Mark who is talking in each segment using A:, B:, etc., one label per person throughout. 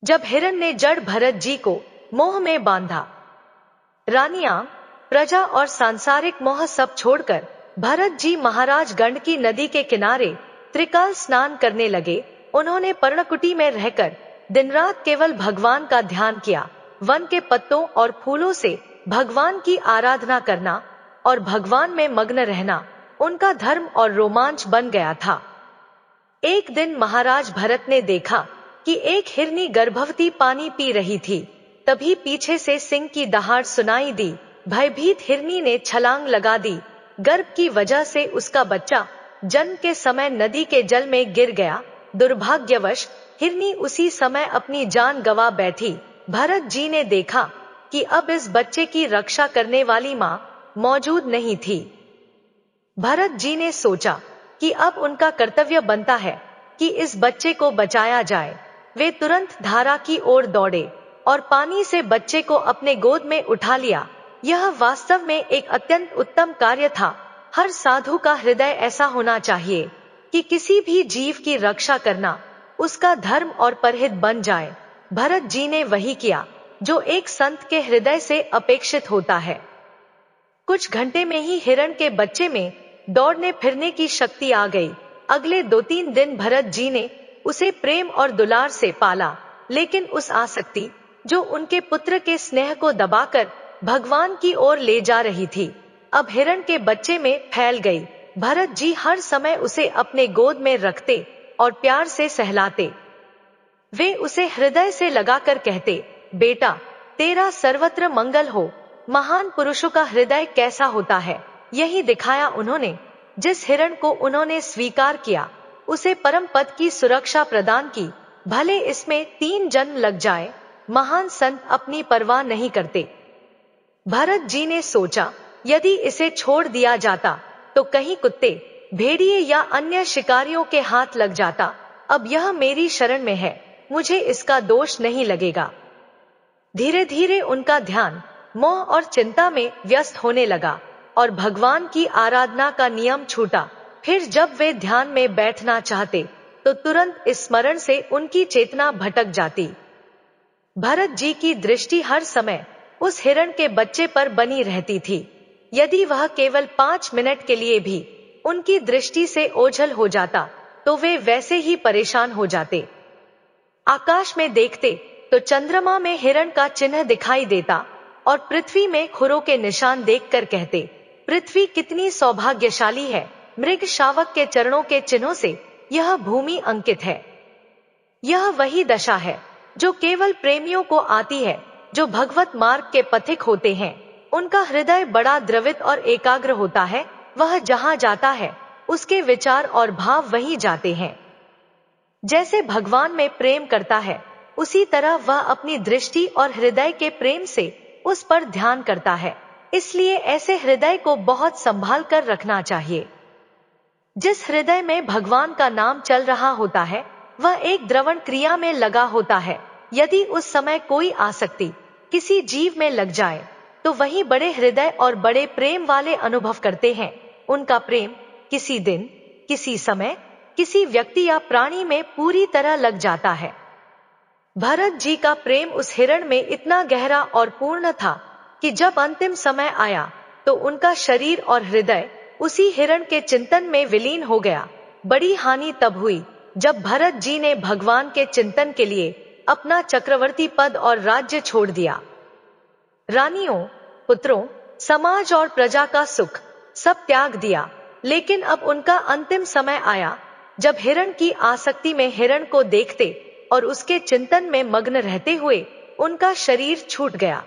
A: जब हिरण ने जड़ भरत जी को मोह में बांधा। रानियां, प्रजा और सांसारिक मोह सब छोड़कर भरत जी महाराज गंडकी नदी के किनारे त्रिकाल स्नान करने लगे। उन्होंने पर्णकुटी में रहकर दिन रात केवल भगवान का ध्यान किया। वन के पत्तों और फूलों से भगवान की आराधना करना और भगवान में मग्न रहना उनका धर्म और रोमांच बन गया था। एक दिन महाराज भरत ने देखा कि एक हिरनी गर्भवती पानी पी रही थी। तभी पीछे से सिंह की दहाड़ सुनाई दी। भयभीत हिरनी ने छलांग लगा दी। गर्भ की वजह से उसका बच्चा जन्म के समय नदी के जल में गिर गया। दुर्भाग्यवश हिरनी उसी समय अपनी जान गंवा बैठी। भरत जी ने देखा कि अब इस बच्चे की रक्षा करने वाली मां मौजूद नहीं थी। भरत जी ने सोचा कि अब उनका कर्तव्य बनता है कि इस बच्चे को बचाया जाए। वे तुरंत धारा की ओर दौड़े और पानी से बच्चे को अपने गोद में उठा लिया। यह वास्तव में एक अत्यंत उत्तम कार्य था। हर साधु का हृदय ऐसा होना चाहिए कि किसी भी जीव की रक्षा करना उसका धर्म और परहित बन जाए। भरत जी ने वही किया जो एक संत के हृदय से अपेक्षित होता है। कुछ घंटे में ही हिरण के बच्चे में दौड़ने फिरने की शक्ति आ गई। अगले 2-3 दिन भरत जी ने उसे प्रेम और दुलार से पाला, लेकिन उस आसक्ति जो उनके पुत्र के स्नेह को दबाकर भगवान की ओर ले जा रही थी, अब हिरण के बच्चे में फैल गई। भरत जी हर समय उसे अपने गोद में रखते और प्यार से सहलाते। वे उसे हृदय से लगाकर कहते, बेटा, तेरा सर्वत्र मंगल हो। महान पुरुषों का हृदय कैसा होता है, यही दिखाया उन्होंने। जिस हिरण को उन्होंने स्वीकार किया, उसे परम पद की सुरक्षा प्रदान की, भले इसमें 3 जन्म लग जाए। महान संत अपनी परवाह नहीं करते। भरत जी ने सोचा, यदि इसे छोड़ दिया जाता तो कहीं कुत्ते, भेड़िए या अन्य शिकारियों के हाथ लग जाता। अब यह मेरी शरण में है, मुझे इसका दोष नहीं लगेगा। धीरे धीरे उनका ध्यान मोह और चिंता में व्यस्त होने लगा और भगवान की आराधना का नियम छूटा। फिर जब वे ध्यान में बैठना चाहते तो तुरंत इस स्मरण से उनकी चेतना भटक जाती। भरत जी की दृष्टि हर समय उस हिरण के बच्चे पर बनी रहती थी। यदि वह केवल 5 मिनट के लिए भी उनकी दृष्टि से ओझल हो जाता तो वे वैसे ही परेशान हो जाते। आकाश में देखते तो चंद्रमा में हिरण का चिन्ह दिखाई देता और पृथ्वी में खुरों के निशान देखकर कहते, पृथ्वी कितनी सौभाग्यशाली है। मृग शावक के चरणों के चिन्हों से यह भूमि अंकित है। यह वही दशा है जो केवल प्रेमियों को आती है, जो भगवत मार्ग के पथिक होते हैं। उनका हृदय बड़ा द्रवित और एकाग्र होता है। वह जहां जाता है उसके विचार और भाव वहीं जाते हैं। जैसे भगवान में प्रेम करता है, उसी तरह वह अपनी दृष्टि और हृदय के प्रेम से उस पर ध्यान करता है। इसलिए ऐसे हृदय को बहुत संभाल कर रखना चाहिए। जिस हृदय में भगवान का नाम चल रहा होता है, वह एक द्रवण क्रिया में लगा होता है। यदि उस समय कोई आसक्ति किसी जीव में लग जाए तो वही बड़े हृदय और बड़े प्रेम वाले अनुभव करते हैं। उनका प्रेम किसी दिन, किसी समय, किसी व्यक्ति या प्राणी में पूरी तरह लग जाता है। भरत जी का प्रेम उस हिरण में इतना गहरा और पूर्ण था कि जब अंतिम समय आया तो उनका शरीर और हृदय उसी हिरण के चिंतन में विलीन हो गया। बड़ी हानि तब हुई जब भरत जी ने भगवान के चिंतन के लिए अपना चक्रवर्ती पद और राज्य छोड़ दिया। रानियों, पुत्रों, समाज और प्रजा का सुख सब त्याग दिया। लेकिन अब उनका अंतिम समय आया जब हिरण की आसक्ति में हिरण को देखते और उसके चिंतन में मग्न रहते हुए उनका शरीर छूट गया।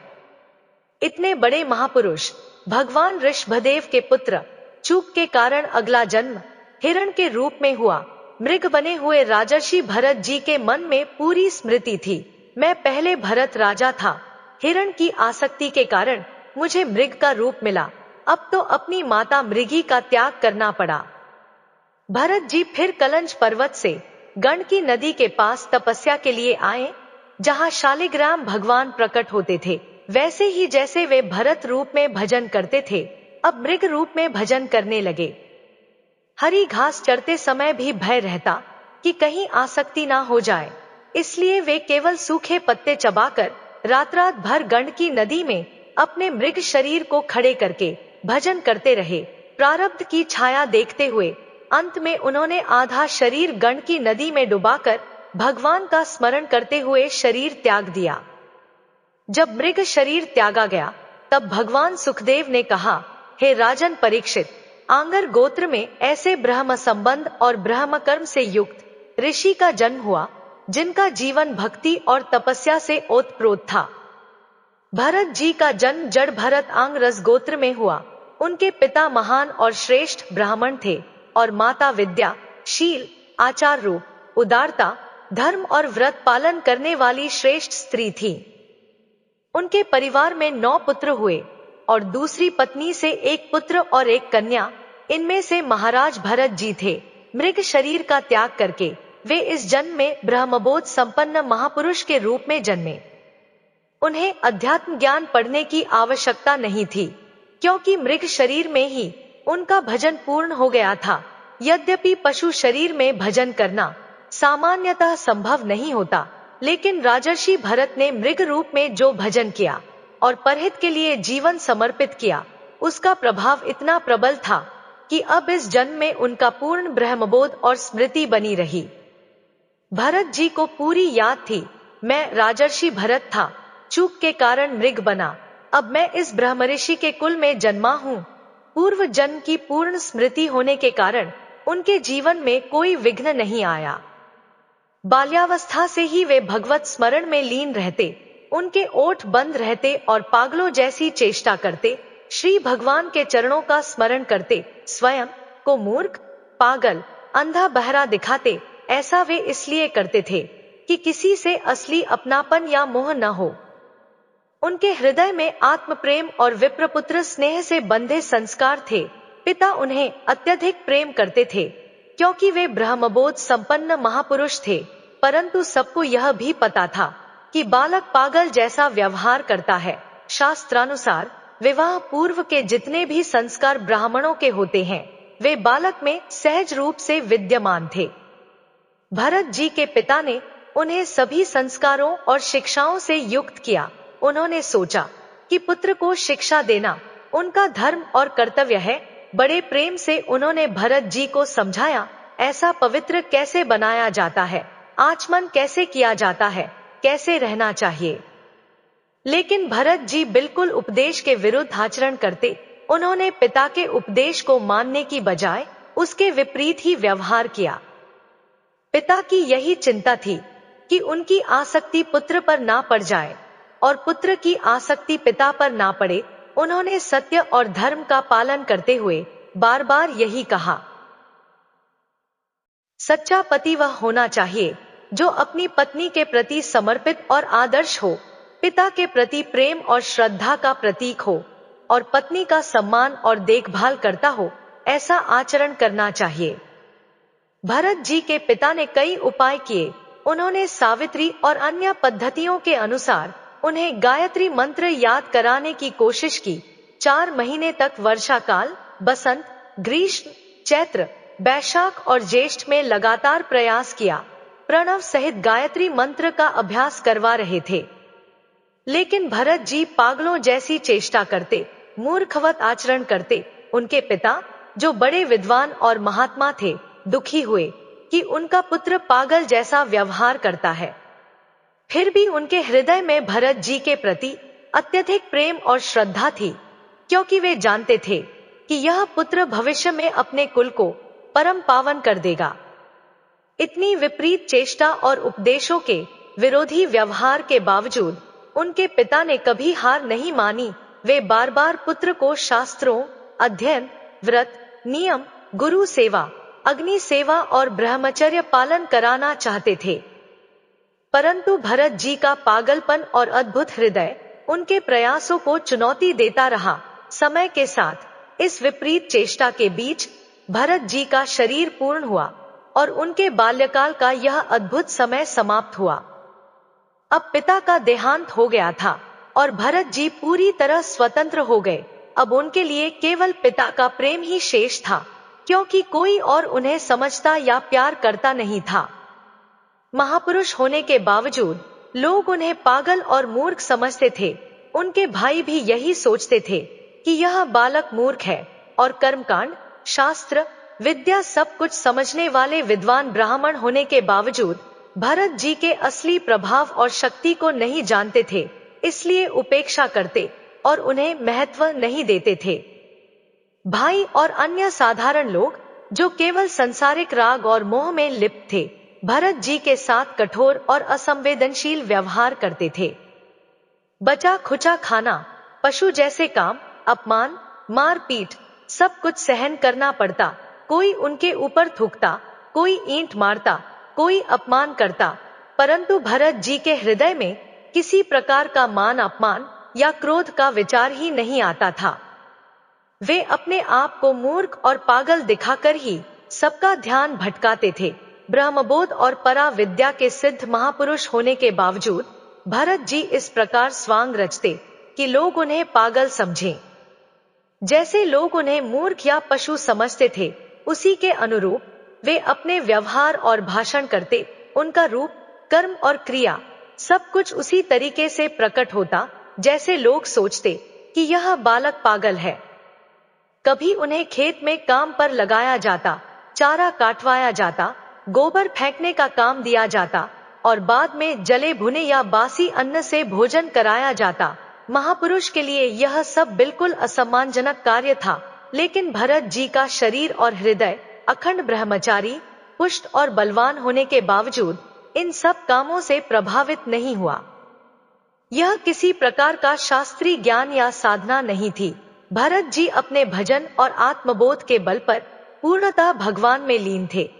A: इतने बड़े महापुरुष भगवान ऋषभदेव के पुत्र चूक के कारण अगला जन्म हिरण के रूप में हुआ। मृग बने हुए राजर्षि भरत जी के मन में पूरी स्मृति थी, मैं पहले भरत राजा था, हिरण की आसक्ति के कारण मुझे मृग का रूप मिला, अब तो अपनी माता मृगी का त्याग करना पड़ा। भरत जी फिर कलंज पर्वत से गंडकी नदी के पास तपस्या के लिए आए, जहां शालिग्राम भगवान प्रकट होते थे। वैसे ही जैसे वे भरत रूप में भजन करते थे, अब मृग रूप में भजन करने लगे। हरी घास चरते समय भी भय रहता कि कहीं आसक्ति ना हो जाए। इसलिए वे केवल सूखे पत्ते चबाकर रात रात भर गंडकी नदी में अपने मृग शरीर को खड़े करके भजन करते रहे। प्रारब्ध की छाया देखते हुए अंत में उन्होंने आधा शरीर गंडकी नदी में डुबाकर भगवान का स्मरण करते हुए शरीर त्याग दिया। जब मृग शरीर त्यागा गया तब भगवान सुखदेव ने कहा, हे राजन परीक्षित, आंगर गोत्र में ऐसे ब्रह्म संबंध और ब्रह्म कर्म से युक्त ऋषि का जन्म हुआ जिनका जीवन भक्ति और तपस्या से ओतप्रोत था। भरत जी का जन्म जड़ भरत आंग रस गोत्र में हुआ। उनके पिता महान और श्रेष्ठ ब्राह्मण थे और माता विद्या, शील, आचार रूप, उदारता, धर्म और व्रत पालन करने वाली श्रेष्ठ स्त्री थी। उनके परिवार में 9 पुत्र हुए और दूसरी पत्नी से 1 पुत्र और 1 कन्या। इनमें से महाराज भरत जी थे। मृग शरीर का त्याग करके वे इस जन्म में ब्रह्मबोध संपन्न महापुरुष के रूप में जन्मे। उन्हें अध्यात्म ज्ञान पढ़ने की आवश्यकता नहीं थी, क्योंकि मृग शरीर में ही उनका भजन पूर्ण हो गया था। यद्यपि पशु शरीर में भजन करना सामान्यतः संभव नहीं होता, लेकिन राजर्षि भरत ने मृग रूप में जो भजन किया और परहित के लिए जीवन समर्पित किया, उसका प्रभाव इतना प्रबल था कि अब इस जन्म में उनका पूर्ण ब्रह्मबोध और स्मृति बनी रही। भरत जी को पूरी याद थी, मैं राजर्षि भरत था, चूक के कारण मृग बना, अब मैं इस ब्रह्मऋषि के कुल में जन्मा हूँ। पूर्व जन्म की पूर्ण स्मृति होने के कारण उनके जीवन में कोई विघ्न नहीं आया। बाल्यावस्था से ही वे भगवत स्मरण में लीन रहते, उनके ओठ बंद रहते और पागलों जैसी चेष्टा करते, श्री भगवान के चरणों का स्मरण करते, स्वयं को मूर्ख, पागल, अंधा, बहरा दिखाते। ऐसा वे इसलिए करते थे कि किसी से असली अपनापन या मोह न हो। उनके हृदय में आत्म प्रेम और विप्रपुत्र स्नेह से बंधे संस्कार थे। पिता उन्हें अत्यधिक प्रेम करते थे क्योंकि वे ब्रह्मबोध संपन्न महापुरुष थे, परंतु सबको यह भी पता था कि बालक पागल जैसा व्यवहार करता है। शास्त्रानुसार विवाह पूर्व के जितने भी संस्कार ब्राह्मणों के होते हैं, वे बालक में सहज रूप से विद्यमान थे। भरत जी के पिता ने उन्हें सभी संस्कारों और शिक्षाओं से युक्त किया। उन्होंने सोचा कि पुत्र को शिक्षा देना उनका धर्म और कर्तव्य है। बड़े प्रेम से उन्होंने भरत जी को समझाया, ऐसा पवित्र कैसे बनाया जाता है, आचमन कैसे किया जाता है, कैसे रहना चाहिए। लेकिन भरत जी बिल्कुल उपदेश के विरुद्ध आचरण करते। उन्होंने पिता के उपदेश को मानने की बजाय उसके विपरीत ही व्यवहार किया। पिता की यही चिंता थी कि उनकी आसक्ति पुत्र पर ना पड़ जाए और पुत्र की आसक्ति पिता पर ना पड़े। उन्होंने सत्य और धर्म का पालन करते हुए बार बार यही कहा, सच्चा पति वह होना चाहिए जो अपनी पत्नी के प्रति समर्पित और आदर्श हो, पिता के प्रति प्रेम और श्रद्धा का प्रतीक हो और पत्नी का सम्मान और देखभाल करता हो। ऐसा आचरण करना चाहिए। भरत जी के पिता ने कई उपाय किए। उन्होंने सावित्री और अन्य पद्धतियों के अनुसार उन्हें गायत्री मंत्र याद कराने की कोशिश की। 4 महीने तक वर्षा काल, बसंत, ग्रीष्म, चैत्र, बैशाख और ज्येष्ठ में लगातार प्रयास किया। प्रणव सहित गायत्री मंत्र का अभ्यास करवा रहे थे, लेकिन भरत जी पागलों जैसी चेष्टा करते, मूर्खवत आचरण करते। उनके पिता, जो बड़े विद्वान और महात्मा थे, दुखी हुए कि उनका पुत्र पागल जैसा व्यवहार करता है। फिर भी उनके हृदय में भरत जी के प्रति अत्यधिक प्रेम और श्रद्धा थी, क्योंकि वे जानते थे कि यह पुत्र भविष्य में अपने कुल को परम पावन कर देगा। इतनी विपरीत चेष्टा और उपदेशों के विरोधी व्यवहार के बावजूद उनके पिता ने कभी हार नहीं मानी। वे बार बार पुत्र को शास्त्रों, अध्ययन, व्रत, नियम, गुरु सेवा, अग्नि सेवा और ब्रह्मचर्य पालन कराना चाहते थे, परंतु भरत जी का पागलपन और अद्भुत हृदय उनके प्रयासों को चुनौती देता रहा। समय के साथ इस विपरीत चेष्टा के बीच भरत जी का शरीर पूर्ण हुआ और उनके बाल्यकाल का यह अद्भुत समय समाप्त हुआ। अब पिता का देहांत हो गया था और भरत जी पूरी तरह स्वतंत्र हो गए। अब उनके लिए केवल पिता का प्रेम ही शेष था, क्योंकि कोई और उन्हें समझता या प्यार करता नहीं था। महापुरुष होने के बावजूद लोग उन्हें पागल और मूर्ख समझते थे। उनके भाई भी यही सोचते थे कि यह बालक मूर्ख है, और कर्मकांड, शास्त्र, विद्या सब कुछ समझने वाले विद्वान ब्राह्मण होने के बावजूद भरत जी के असली प्रभाव और शक्ति को नहीं जानते थे, इसलिए उपेक्षा करते और उन्हें महत्व नहीं देते थे। भाई और अन्य साधारण लोग जो केवल संसारिक राग और मोह में लिप्त थे, भरत जी के साथ कठोर और असंवेदनशील व्यवहार करते थे। बचा खुचा खाना, पशु जैसे काम, अपमान, मारपीट, सब कुछ सहन करना पड़ता। कोई उनके ऊपर थूकता, कोई ईंट मारता, कोई अपमान करता, परंतु भरत जी के हृदय में किसी प्रकार का मान अपमान या क्रोध का विचार ही नहीं आता था। वे अपने आप को मूर्ख और पागल दिखाकर ही सबका ध्यान भटकाते थे। ब्रह्मबोध और परा विद्या के सिद्ध महापुरुष होने के बावजूद भरत जी इस प्रकार स्वांग रचते कि लोग उन्हें पागल समझें। जैसे लोग उन्हें मूर्ख या पशु समझते थे, उसी के अनुरूप वे अपने व्यवहार और भाषण करते। उनका रूप, कर्म और क्रिया सब कुछ उसी तरीके से प्रकट होता जैसे लोग सोचते कि यह बालक पागल है। कभी उन्हें खेत में काम पर लगाया जाता, चारा काटवाया जाता, गोबर फेंकने का काम दिया जाता और बाद में जले भुने या बासी अन्न से भोजन कराया जाता। महापुरुष के लिए यह सब बिल्कुल असम्मानजनक कार्य था, लेकिन भरत जी का शरीर और हृदय अखंड ब्रह्मचारी, पुष्ट और बलवान होने के बावजूद इन सब कामों से प्रभावित नहीं हुआ। यह किसी प्रकार का शास्त्रीय ज्ञान या साधना नहीं थी। भरत जी अपने भजन और आत्मबोध के बल पर पूर्णतः भगवान में लीन थे।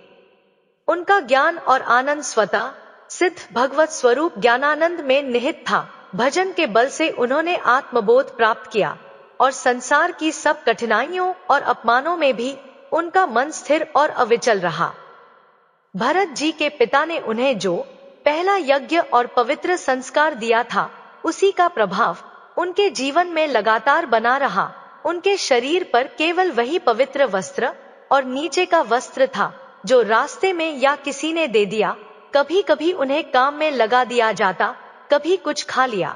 A: उनका ज्ञान और आनंद स्वतः सिद्ध भगवत स्वरूप ज्ञानानंद में निहित था। भजन के बल से उन्होंने आत्मबोध प्राप्त किया और संसार की सब कठिनाइयों और अपमानों में भी उनका मन स्थिर और अविचल रहा। भरत जी के पिता ने उन्हें जो पहला यज्ञ और पवित्र संस्कार दिया था, उसी का प्रभाव उनके जीवन में लगातार बना रहा। उनके शरीर पर केवल वही पवित्र वस्त्र और नीचे का वस्त्र था जो रास्ते में या किसी ने दे दिया। कभी कभी उन्हें काम में लगा दिया जाता, कभी कुछ खा लिया।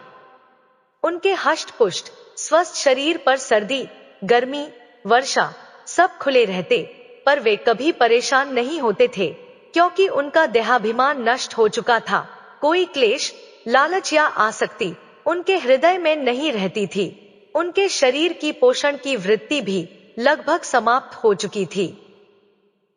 A: उनके हष्ट पुष्ट स्वस्थ शरीर पर सर्दी, गर्मी, वर्षा सब खुले रहते, पर वे कभी परेशान नहीं होते थे, क्योंकि उनका देहाभिमान नष्ट हो चुका था। कोई क्लेश, लालच या आसक्ति उनके हृदय में नहीं रहती थी। उनके शरीर की पोषण की वृत्ति भी लगभग समाप्त हो चुकी थी।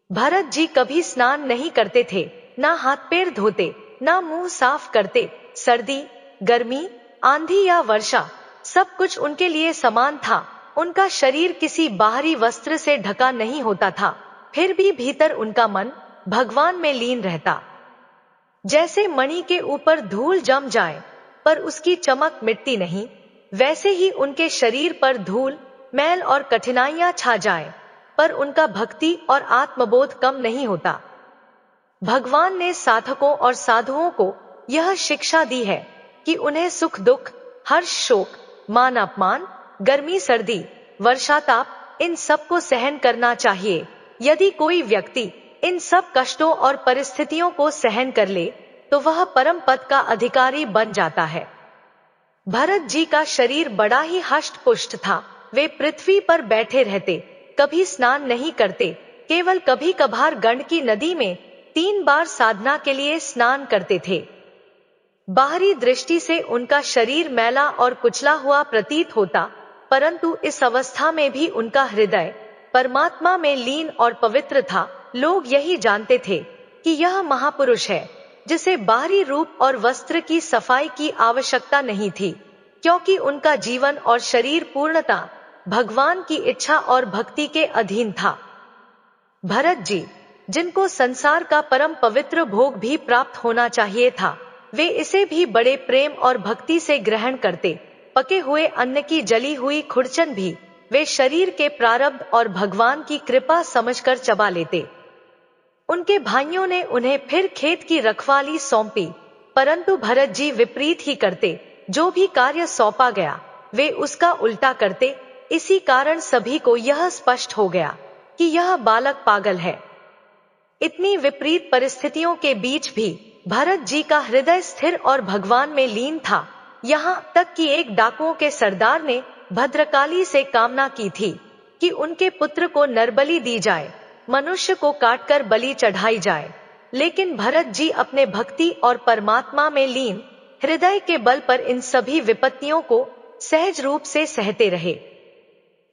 A: भरत जी कभी स्नान नहीं करते थे, ना हाथ पैर धोते, ना मुंह साफ करते। सर्दी, गर्मी, आंधी या वर्षा सब कुछ उनके लिए समान था। उनका शरीर किसी बाहरी वस्त्र से ढका नहीं होता था, फिर भी भीतर उनका मन भगवान में लीन रहता। जैसे मणि के ऊपर धूल जम जाए पर उसकी चमक मिटती नहीं, वैसे ही उनके शरीर पर धूल, मैल और कठिनाइयां छा जाए पर उनका भक्ति और आत्मबोध कम नहीं होता। भगवान ने साधकों और साधुओं को यह शिक्षा दी है कि उन्हें सुख दुख, हर्ष शोक, मान अपमान, गर्मी सर्दी, वर्षाताप इन सब को सहन करना चाहिए। यदि कोई व्यक्ति इन सब कष्टों और परिस्थितियों को सहन कर ले तो वह परम पद का अधिकारी बन जाता है। भरत जी का शरीर बड़ा ही हष्ट पुष्ट था। वे पृथ्वी पर बैठे रहते, कभी स्नान नहीं करते, केवल कभी कभार गंडकी नदी में 3 बार साधना के लिए स्नान करते थे। बाहरी दृष्टि से उनका शरीर मैला और कुचला हुआ प्रतीत होता, परंतु इस अवस्था में भी उनका हृदय परमात्मा में लीन और पवित्र था। लोग यही जानते थे कि यह महापुरुष है जिसे बाहरी रूप और वस्त्र की सफाई की आवश्यकता नहीं थी, क्योंकि उनका जीवन और शरीर पूर्णतः भगवान की इच्छा और भक्ति के अधीन था। भरत जी, जिनको संसार का परम पवित्र भोग भी प्राप्त होना चाहिए था, वे इसे भी बड़े प्रेम और भक्ति से ग्रहण करते। पके हुए अन्न की जली हुई खुरचन भी वे शरीर के प्रारब्ध और भगवान की कृपा समझकर चबा लेते। उनके भाइयों ने उन्हें फिर खेत की रखवाली सौंपी, परंतु भरत जी विपरीत ही करते। जो भी कार्य सौंपा गया वे उसका उल्टा करते। इसी कारण सभी को यह स्पष्ट हो गया कि यह बालक पागल है। इतनी विपरीत परिस्थितियों के बीच भी भरत जी का हृदय स्थिर और भगवान में लीन था। यहाँ तक कि एक डाकुओं के सरदार ने भद्रकाली से कामना की थी कि उनके पुत्र को नरबलि दी जाए, मनुष्य को काटकर बलि चढ़ाई जाए। लेकिन भरत जी अपने भक्ति और परमात्मा में लीन हृदय के बल पर इन सभी विपत्तियों को सहज रूप से सहते रहे।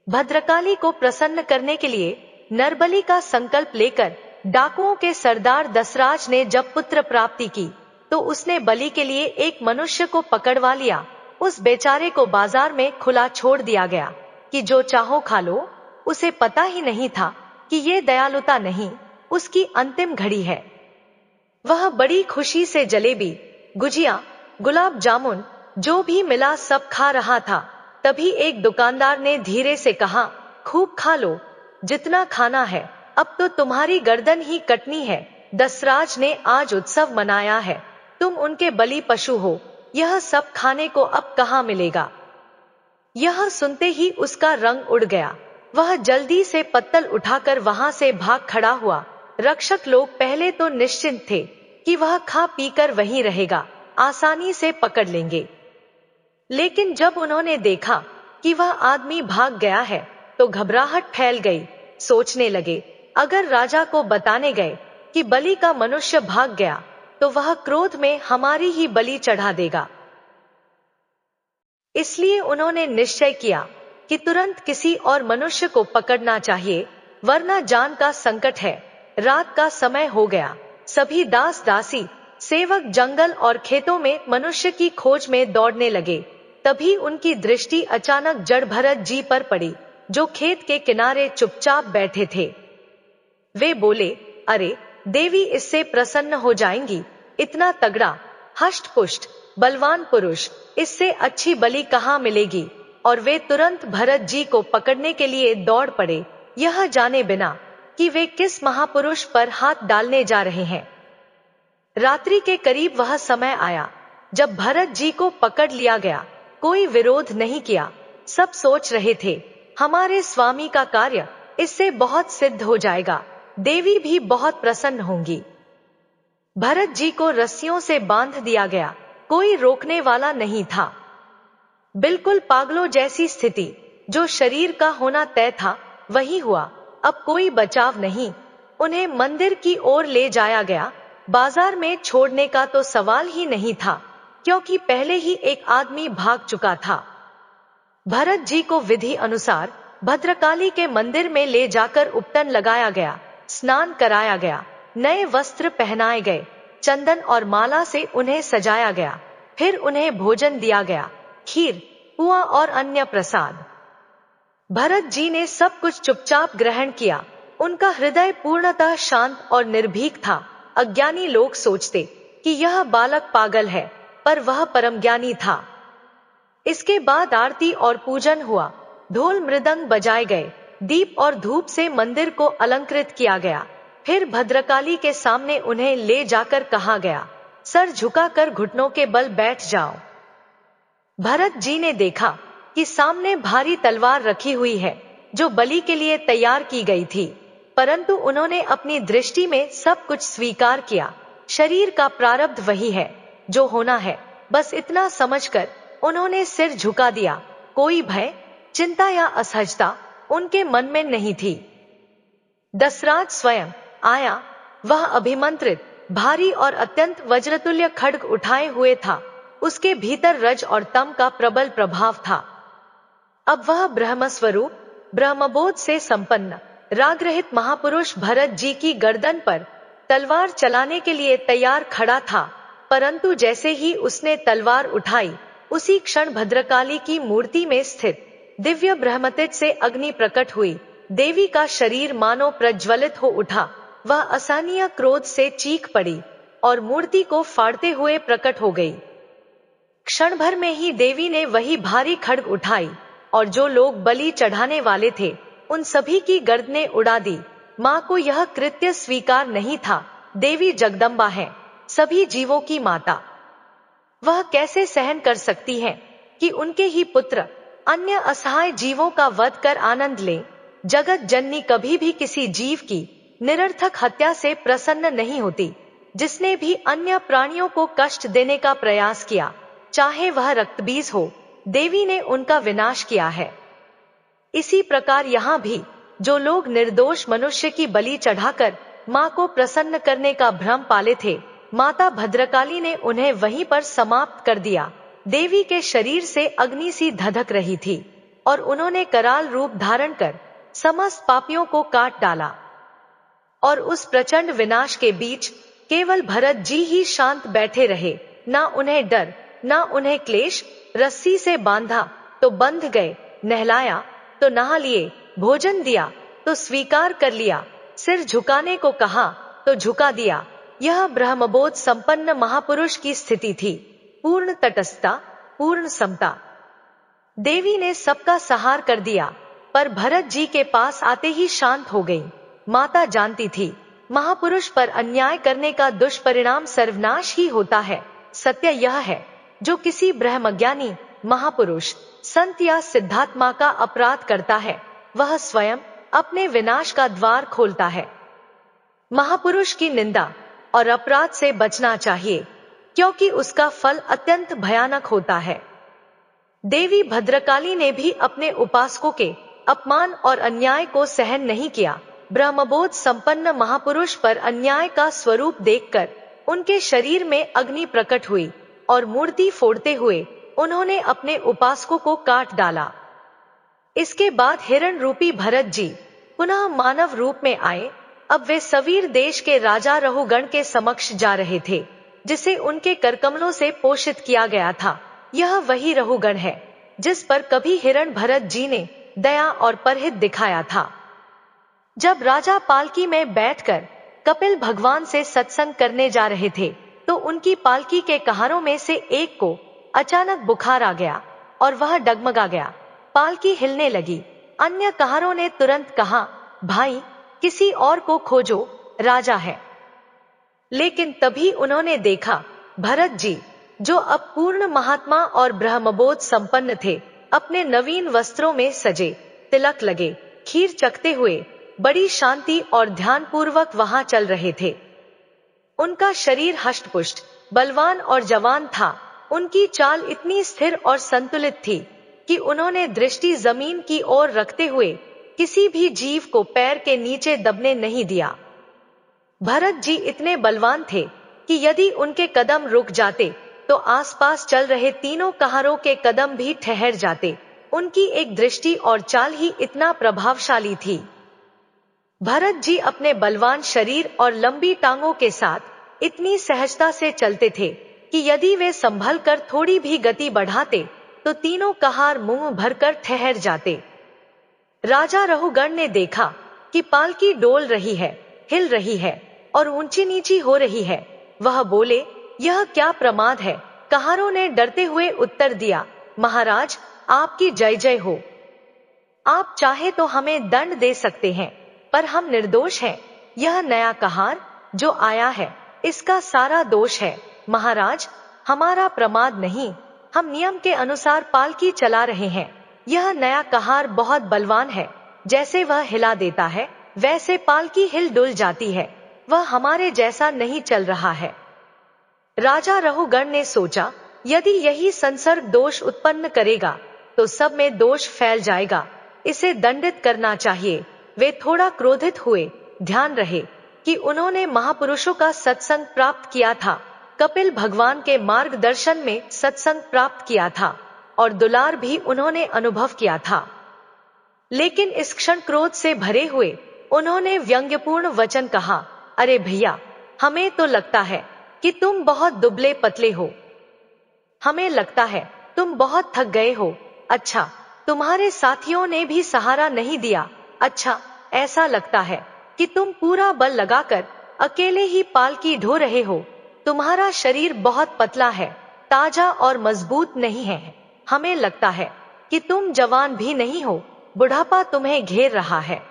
A: भद्रकाली को प्रसन्न करने के लिए नरबलि का संकल्प लेकर डाकुओं के सरदार दसराज ने जब पुत्र प्राप्ति की तो उसने बलि के लिए एक मनुष्य को पकड़वा लिया। उस बेचारे को बाजार में खुला छोड़ दिया गया कि जो चाहो खा लो। उसे पता ही नहीं था कि ये दयालुता नहीं, उसकी अंतिम घड़ी है। वह बड़ी खुशी से जलेबी, गुजिया, गुलाब जामुन जो भी मिला सब खा रहा था। तभी एक दुकानदार ने धीरे से कहा, खूब खा लो, जितना खाना है, अब तो तुम्हारी गर्दन ही कटनी है। दसराज ने आज उत्सव मनाया है, तुम उनके बलि पशु हो, यह सब खाने को अब कहाँ मिलेगा। यह सुनते ही उसका रंग उड़ गया। वह जल्दी से पत्तल उठाकर वहां से भाग खड़ा हुआ। रक्षक लोग पहले तो निश्चिंत थे कि वह खा पीकर वहीं रहेगा, आसानी से पकड़ लेंगे। लेकिन जब उन्होंने देखा कि वह आदमी भाग गया है तो घबराहट फैल गई। सोचने लगे, अगर राजा को बताने गए कि बलि का मनुष्य भाग गया तो वह क्रोध में हमारी ही बलि चढ़ा देगा। इसलिए उन्होंने निश्चय किया कि तुरंत किसी और मनुष्य को पकड़ना चाहिए, वरना जान का संकट है। रात का समय हो गया। सभी दास दासी सेवक जंगल और खेतों में मनुष्य की खोज में दौड़ने लगे। तभी उनकी दृष्टि अचानक जड़ भरत जी पर पड़ी, जो खेत के किनारे चुपचाप बैठे थे। वे बोले, अरे देवी इससे प्रसन्न हो जाएंगी, इतना तगड़ा, हष्ट पुष्ट, बलवान पुरुष, इससे अच्छी बलि कहाँ मिलेगी। और वे तुरंत भरत जी को पकड़ने के लिए दौड़ पड़े, यह जाने बिना कि वे किस महापुरुष पर हाथ डालने जा रहे हैं। रात्रि के करीब वह समय आया जब भरत जी को पकड़ लिया गया। कोई विरोध नहीं किया। सब सोच रहे थे, हमारे स्वामी का कार्य इससे बहुत सिद्ध हो जाएगा, देवी भी बहुत प्रसन्न होंगी। भरत जी को रस्सियों से बांध दिया गया, कोई रोकने वाला नहीं था। बिल्कुल पागलों जैसी स्थिति, जो शरीर का होना तय था वही हुआ। अब कोई बचाव नहीं। उन्हें मंदिर की ओर ले जाया गया। बाजार में छोड़ने का तो सवाल ही नहीं था, क्योंकि पहले ही एक आदमी भाग चुका था। भरत जी को विधि अनुसार भद्रकाली के मंदिर में ले जाकर उपटन लगाया गया, स्नान कराया गया, नए वस्त्र पहनाए गए, चंदन और माला से उन्हें सजाया गया। फिर उन्हें भोजन दिया गया, खीर, पुआ और अन्य प्रसाद। भरत जी ने सब कुछ चुपचाप ग्रहण किया। उनका हृदय पूर्णतः शांत और निर्भीक था। अज्ञानी लोग सोचते कि यह बालक पागल है, पर वह परम ज्ञानी था। इसके बाद आरती और पूजन हुआ, ढोल मृदंग बजाए गए, दीप और धूप से मंदिर को अलंकृत किया गया। फिर भद्रकाली के सामने उन्हें ले जाकर कहा गया, सर झुकाकर घुटनों के बल बैठ जाओ। भरत जी ने देखा कि सामने भारी तलवार रखी हुई है, जो बलि के लिए तैयार की गई थी, परंतु उन्होंने अपनी दृष्टि में सब कुछ स्वीकार किया। शरीर का प्रारब्ध वही है जो होना है, बस इतना समझकर उन्होंने सिर झुका दिया। कोई भय, चिंता या असहजता उनके मन में नहीं थी। दसराज स्वयं आया। वह अभिमंत्रित, भारी और अत्यंत वज्रतुल्य खड्ग उठाए हुए था। उसके भीतर रज और तम का प्रबल प्रभाव था। अब वह ब्रह्मस्वरूप, ब्रह्मबोध से संपन्न, रागरहित महापुरुष भरत जी की गर्दन पर तलवार चलाने के लिए तैयार खड़ा था। परंतु जैसे ही उसने तलवार उठाई, उसी क्षण भद्रकाली की मूर्ति में स्थित दिव्य ब्रह्मतेज से अग्नि प्रकट हुई। देवी का शरीर मानो प्रज्वलित हो उठा। वह असहनीय क्रोध से चीख पड़ी और मूर्ति को फाड़ते हुए प्रकट हो गई। क्षण भर में ही देवी ने वही भारी खड्ग उठाई और जो लोग बलि चढ़ाने वाले थे उन सभी की गर्दनें उड़ा दी। मां को यह कृत्य स्वीकार नहीं था। देवी जगदम्बा है, सभी जीवों की माता। वह कैसे सहन कर सकती है कि उनके ही पुत्र अन्य असहाय जीवों का वध कर आनंद लें। जगत जननी कभी भी किसी जीव की निरर्थक हत्या से प्रसन्न नहीं होती। जिसने भी अन्य प्राणियों को कष्ट देने का प्रयास किया, चाहे वह रक्तबीज हो, देवी ने उनका विनाश किया है। इसी प्रकार यहाँ भी जो लोग निर्दोष मनुष्य की बलि चढ़ाकर माँ को प्रसन्न करने का भ्रम पाले थे, माता भद्रकाली ने उन्हें वहीं पर समाप्त कर दिया। देवी के शरीर से अग्नि सी धधक रही थी और उन्होंने कराल रूप धारण कर समस्त पापियों को काट डाला। और उस प्रचंड विनाश के बीच केवल भरत जी ही शांत बैठे रहे। ना उन्हें डर, ना उन्हें क्लेश। रस्सी से बांधा तो बंध गए, नहलाया तो नहा लिए, भोजन दिया तो स्वीकार कर लिया, सिर झुकाने को कहा तो झुका दिया। यह ब्रह्मबोध संपन्न महापुरुष की स्थिति थी। पूर्ण तटस्थता, पूर्ण समता। देवी ने सबका सहार कर दिया, पर भरत जी के पास आते ही शांत हो गई। माता जानती थी, महापुरुष पर अन्याय करने का दुष्परिणाम सर्वनाश ही होता है। सत्य यह है, जो किसी ब्रह्मज्ञानी, महापुरुष, संत या सिद्धात्मा का अपराध करता है, वह स्वयं अपने विनाश का द्वार खोलता है। महापुरुष की निंदा और अपराध से बचना चाहिए, क्योंकि उसका फल अत्यंत भयानक होता है। देवी भद्रकाली ने भी अपने उपासकों के अपमान और अन्याय को सहन नहीं किया। ब्रह्मबोध संपन्न महापुरुष पर अन्याय का स्वरूप देखकर उनके शरीर में अग्नि प्रकट हुई और मूर्ति फोड़ते हुए उन्होंने अपने उपासकों को काट डाला। इसके बाद हिरण रूपी भरत जी पुनः मानव रूप में आए। अब वे सवीर देश के राजा रहुगण के समक्ष जा रहे थे, जिसे उनके करकमलों से पोषित किया गया था। यह वही रहुगण है जिस पर कभी हिरण भरत जी ने दया और परहित दिखाया था। जब राजा पालकी में बैठकर कपिल भगवान से सत्संग करने जा रहे थे, तो उनकी पालकी के कहारों में से एक को अचानक बुखार आ गया और वह डगमगा गया। पालकी हिलने लगी। अन्य कहारों ने तुरंत कहा, भाई किसी और को खोजो, राजा है। लेकिन तभी उन्होंने देखा भरत जी, जो अब पूर्ण महात्मा और ब्रह्मबोध संपन्न थे, अपने नवीन वस्त्रों में सजे, तिलक लगे, खीर चखते हुए बड़ी शांति और ध्यान पूर्वक वहां चल रहे थे। उनका शरीर हष्टपुष्ट, बलवान और जवान था। उनकी चाल इतनी स्थिर और संतुलित थी कि उन्होंने दृष्टि जमीन की ओर रखते हुए किसी भी जीव को पैर के नीचे दबने नहीं दिया। भरत जी इतने बलवान थे कि यदि उनके कदम रुक जाते तो आसपास चल रहे तीनों कहारों के कदम भी ठहर जाते। उनकी एक दृष्टि और चाल ही इतना प्रभावशाली थी। भरत जी अपने बलवान शरीर और लंबी टांगों के साथ इतनी सहजता से चलते थे कि यदि वे संभल कर थोड़ी भी गति बढ़ाते तो तीनों कहार मुंह भरकर ठहर जाते। राजा रहुगण ने देखा कि पालकी डोल रही है, हिल रही है और ऊंची नीची हो रही है। वह बोले, यह क्या प्रमाद है? कहारों ने डरते हुए उत्तर दिया, महाराज आपकी जय जय हो। आप चाहे तो हमें दंड दे सकते हैं, पर हम निर्दोष हैं। यह नया कहार जो आया है, इसका सारा दोष है। महाराज हमारा प्रमाद नहीं, हम नियम के अनुसार पालकी चला रहे हैं। यह नया कहार बहुत बलवान है, जैसे वह हिला देता है वैसे पालकी हिल डुल जाती है। वह हमारे जैसा नहीं चल रहा है। राजा रहुगण ने सोचा, यदि यही संसर्ग दोष उत्पन्न करेगा तो सब में दोष फैल जाएगा, इसे दंडित करना चाहिए। वे थोड़ा क्रोधित हुए। ध्यान रहे कि उन्होंने महापुरुषों का सत्संग प्राप्त किया था, कपिल भगवान के मार्गदर्शन में सत्संग प्राप्त किया था और दुलार भी उन्होंने अनुभव किया था। लेकिन इस क्षण क्रोध से भरे हुए उन्होंने व्यंग्यपूर्ण वचन कहा, अरे भैया, हमें तो लगता है कि तुम बहुत दुबले पतले हो। हमें लगता है तुम बहुत थक गए हो। अच्छा, तुम्हारे साथियों ने भी सहारा नहीं दिया। अच्छा, ऐसा लगता है कि तुम पूरा बल लगाकर अकेले ही पालकी ढो रहे हो। तुम्हारा शरीर बहुत पतला है, ताजा और मजबूत नहीं है। हमें लगता है कि तुम जवान भी नहीं हो, बुढ़ापा तुम्हें घेर रहा है।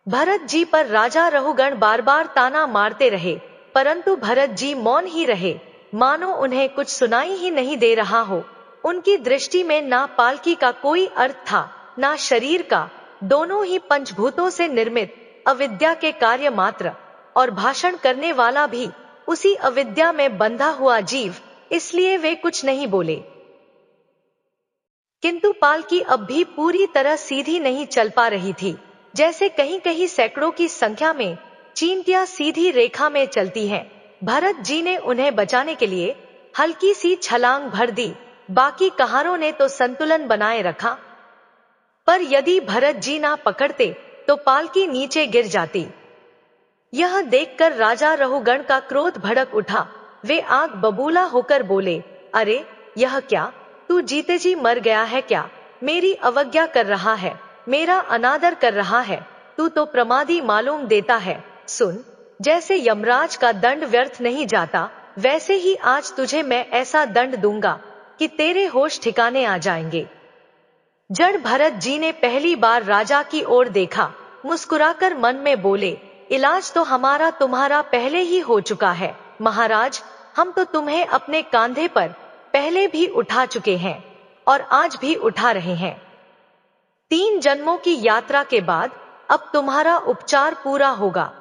A: भरत जी पर राजा रहुगण बार बार ताना मारते रहे, परंतु भरत जी मौन ही रहे, मानो उन्हें कुछ सुनाई ही नहीं दे रहा हो। उनकी दृष्टि में ना पालकी का कोई अर्थ था, ना शरीर का। दोनों ही पंचभूतों से निर्मित अविद्या के कार्य मात्र, और भाषण करने वाला भी उसी अविद्या में बंधा हुआ जीव, इसलिए वे कुछ नहीं बोले। किंतु पालकी अब भी पूरी तरह सीधी नहीं चल पा रही थी। जैसे कहीं कहीं सैकड़ों की संख्या में चींटियां सीधी रेखा में चलती हैं। भरत जी ने उन्हें बचाने के लिए हल्की सी छलांग भर दी। बाकी कहारों ने तो संतुलन बनाए रखा, पर यदि भरत जी ना पकड़ते तो पालकी नीचे गिर जाती। यह देखकर राजा रहुगण का क्रोध भड़क उठा। वे आग बबूला होकर बोले, अरे यह क्या, तू जीते जी मर गया है क्या? मेरी अवज्ञा कर रहा है, मेरा अनादर कर रहा है, तू तो प्रमादी मालूम देता है। सुन, जैसे यमराज का दंड व्यर्थ नहीं जाता, वैसे ही आज तुझे मैं ऐसा दंड दूंगा कि तेरे होश ठिकाने आ जाएंगे। जड़ भरत जी ने पहली बार राजा की ओर देखा, मुस्कुराकर मन में बोले, इलाज तो हमारा तुम्हारा पहले ही हो चुका है महाराज। हम तो तुम्हें अपने कांधे पर पहले भी उठा चुके हैं और आज भी उठा रहे हैं। 3 जन्मों की यात्रा के बाद अब तुम्हारा उपचार पूरा होगा।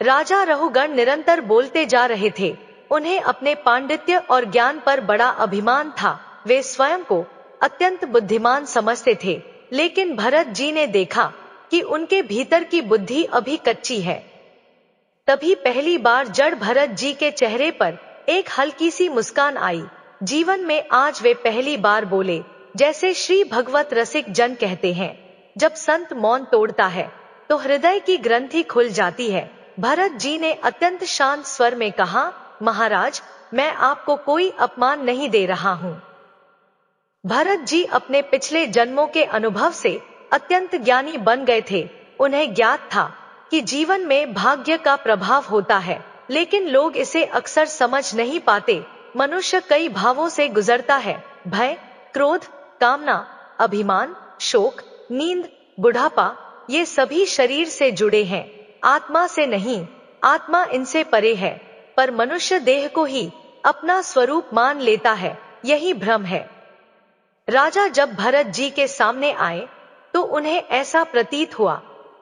A: राजा रहुगण निरंतर बोलते जा रहे थे। उन्हें अपने पांडित्य और ज्ञान पर बड़ा अभिमान था। वे स्वयं को अत्यंत बुद्धिमान समझते थे, लेकिन भरत जी ने देखा कि उनके भीतर की बुद्धि अभी कच्ची है। तभी पहली बार जड़ भरत जी के चेहरे पर एक हल्की सी मुस्कान आई। जीवन में आज वे पहली बार बोले। जैसे श्री भगवत रसिक जन कहते हैं, जब संत मौन तोड़ता है तो हृदय की ग्रंथि खुल जाती है। भरत जी ने अत्यंत शांत स्वर में कहा, महाराज, मैं आपको कोई अपमान नहीं दे रहा हूं। भरत जी अपने पिछले जन्मों के अनुभव से अत्यंत ज्ञानी बन गए थे। उन्हें ज्ञात था कि जीवन में भाग्य का प्रभाव होता है, लेकिन लोग इसे अक्सर समझ नहीं पाते। मनुष्य कई भावों से गुजरता है, भय, क्रोध, कामना, अभिमान, शोक, नींद, बुढ़ापा, ये सभी शरीर से जुड़े हैं, आत्मा से नहीं। आत्मा इनसे परे है, पर मनुष्य देह को ही अपना स्वरूप मान लेता है, यही भ्रम है। राजा जब भरत जी के सामने आए तो उन्हें ऐसा प्रतीत हुआ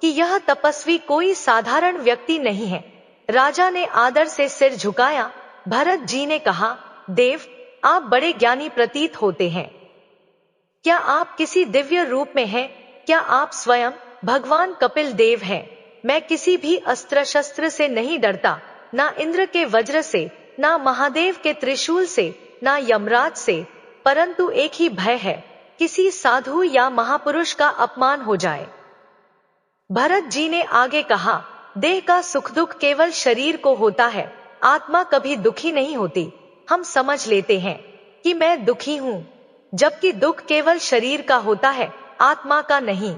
A: कि यह तपस्वी कोई साधारण व्यक्ति नहीं है। राजा ने आदर से सिर झुकाया। भरत जी ने कहा, देव, आप बड़े ज्ञानी प्रतीत होते हैं। क्या आप किसी दिव्य रूप में हैं? क्या आप स्वयं भगवान कपिल देव हैं? मैं किसी भी अस्त्र शस्त्र से नहीं डरता, ना इंद्र के वज्र से, ना महादेव के त्रिशूल से, ना यमराज से, परंतु एक ही भय है, किसी साधु या महापुरुष का अपमान हो जाए। भरत जी ने आगे कहा, देह का सुख दुख केवल शरीर को होता है, आत्मा कभी दुखी नहीं होती। हम समझ लेते हैं कि मैं दुखी हूं, जबकि दुख केवल शरीर का होता है, आत्मा का नहीं।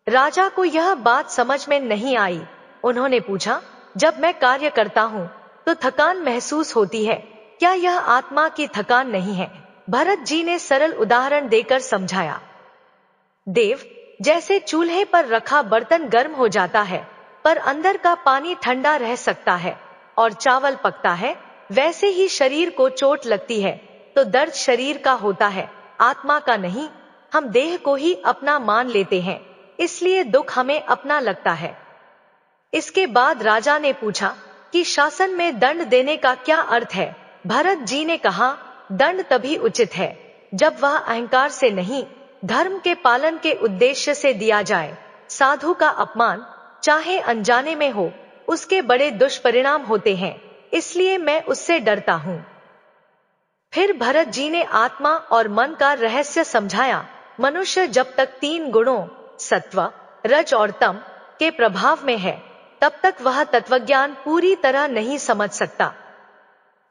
A: राजा को यह बात समझ में नहीं आई। उन्होंने पूछा, जब मैं कार्य करता हूं तो थकान महसूस होती है, क्या यह आत्मा की थकान नहीं है? भरत जी ने सरल उदाहरण देकर समझाया, देव, जैसे चूल्हे पर रखा बर्तन गर्म हो जाता है पर अंदर का पानी ठंडा रह सकता है और चावल पकता है, वैसे ही शरीर को चोट लगती है तो दर्द शरीर का होता है, आत्मा का नहीं। हम देह को ही अपना मान लेते हैं, इसलिए दुख हमें अपना लगता है। इसके बाद राजा ने पूछा कि शासन में दंड देने का क्या अर्थ है? भरत जी ने कहा, दंड तभी उचित है जब वह अहंकार से नहीं, धर्म के पालन के उद्देश्य से दिया जाए। साधु का अपमान चाहे अनजाने में हो, उसके बड़े दुष्परिणाम होते हैं, इसलिए मैं उससे डरता हूं। फिर भरत जी ने आत्मा और मन का रहस्य समझाया। मनुष्य जब तक 3 गुणों सत्व, रज और तम के प्रभाव में है, तब तक वह तत्वज्ञान पूरी तरह नहीं समझ सकता।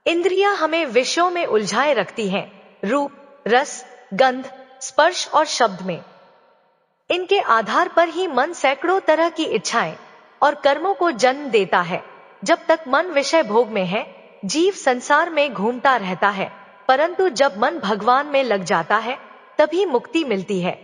A: इंद्रियां हमें विषयों में उलझाए रखती हैं, रूप, रस, गंध, स्पर्श और शब्द में। इनके आधार पर ही मन सैकड़ों तरह की इच्छाएं और कर्मों को जन्म देता है। जब तक मन विषय भोग में है, जीव संसार में घूमता रहता है, परंतु जब मन भगवान में लग जाता है, तभी मुक्ति मिलती है।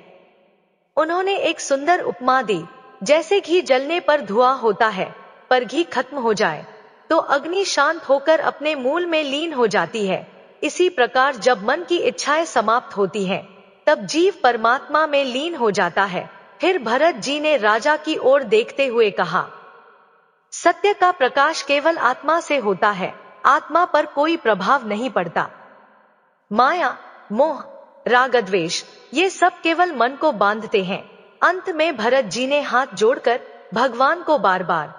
A: उन्होंने एक सुंदर उपमा दी, जैसे घी जलने पर धुआं होता है, पर घी खत्म हो जाए तो अग्नि शांत होकर अपने मूल में लीन हो जाती है। इसी प्रकार जब मन की इच्छाएं समाप्त होती हैं, तब जीव परमात्मा में लीन हो जाता है। फिर भरत जी ने राजा की ओर देखते हुए कहा, सत्य का प्रकाश केवल आत्मा से होता है, आत्मा पर कोई प्रभाव नहीं पड़ता। माया, मोह, राग, द्वेष, ये सब केवल मन को बांधते हैं। अंत में भरत जी ने हाथ जोड़कर भगवान को बार बार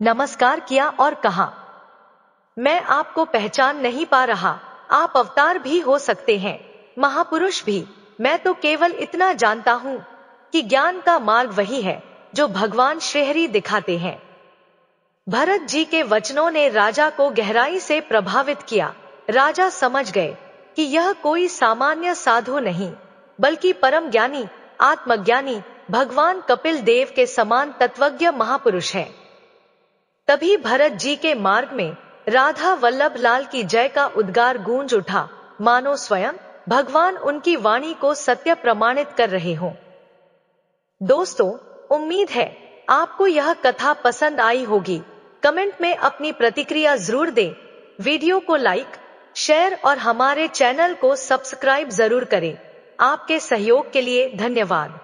A: नमस्कार किया और कहा, मैं आपको पहचान नहीं पा रहा। आप अवतार भी हो सकते हैं, महापुरुष भी। मैं तो केवल इतना जानता हूं कि ज्ञान का मार्ग वही है जो भगवान श्रीहरि दिखाते हैं। भरत जी के वचनों ने राजा को गहराई से प्रभावित किया। राजा समझ गए कि यह कोई सामान्य साधु नहीं, बल्कि परम ज्ञानी, आत्मज्ञानी, भगवान कपिल देव के समान तत्वज्ञ महापुरुष है। तभी भरत जी के मार्ग में राधा वल्लभ लाल की जय का उद्गार गूंज उठा, मानो स्वयं भगवान उनकी वाणी को सत्य प्रमाणित कर रहे हों। दोस्तों, उम्मीद है आपको यह कथा पसंद आई होगी। कमेंट में अपनी प्रतिक्रिया जरूर दें। वीडियो को लाइक, शेयर और हमारे चैनल को सब्सक्राइब जरूर करें। आपके सहयोग के लिए धन्यवाद।